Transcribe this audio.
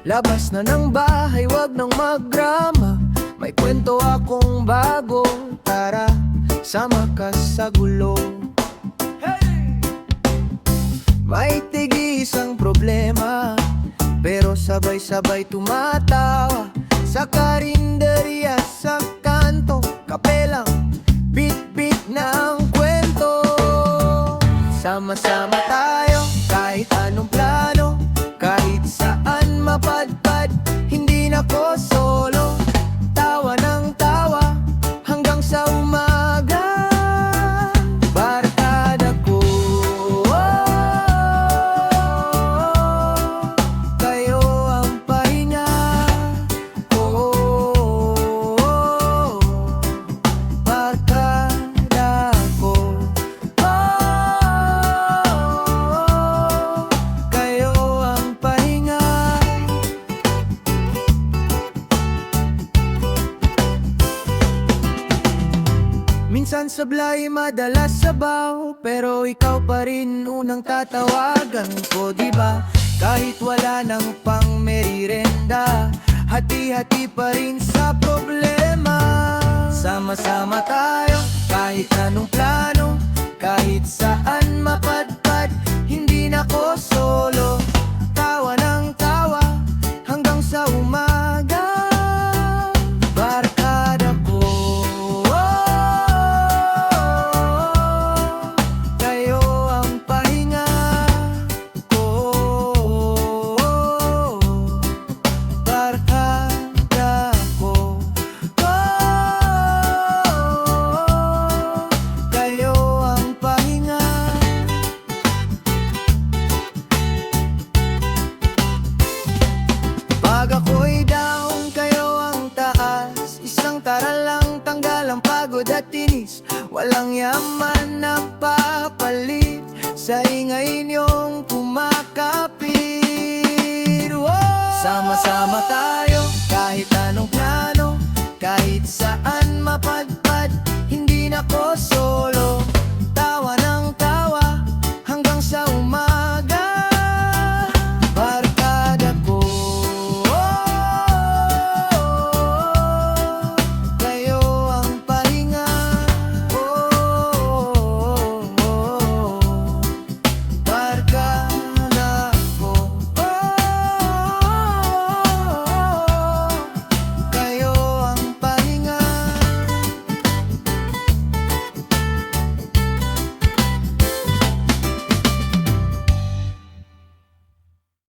Labas na ng bahay, wag nang magdrama. May kwento akong bago, tara, sama ka sa gulo. May tig-isang problema, pero sabay-sabay tumatawa. Sa karinderya, sa kanto, kapelang bit-bit na ang kwento. Sama-sama tayo, kahit anong plano, kahit saan mapadpad, hindi na ko solo. Tawa ng tawa, hanggang sa umaga. Barkada ko, kayo ang pahinga ko. Barkada ko, kayo ang pahinga. Minsan sablay, madalas sabaw, pero ikaw pa rin unang tatawagan ko, diba? Kahit wala nang pang merirenda, hati-hati pa rin sa problema. Sama-sama tayo, kahit anong plano, kahit saan mapadpad, hindi na ko solo. Tawa ng tawa, hanggang sa umaga. Barkada ko, kayo ang pahinga ko. Barkada ko, kayo ang pahinga. Pag ako'y down, kayo ang taas. Isang tara lang, tanggal ang pagod at tinis. Walang yaman na papalit sa ingay niyong kumakapit. Sama-sama tayo, kahit anong plano, kahit saan mapadpad, hindi na ko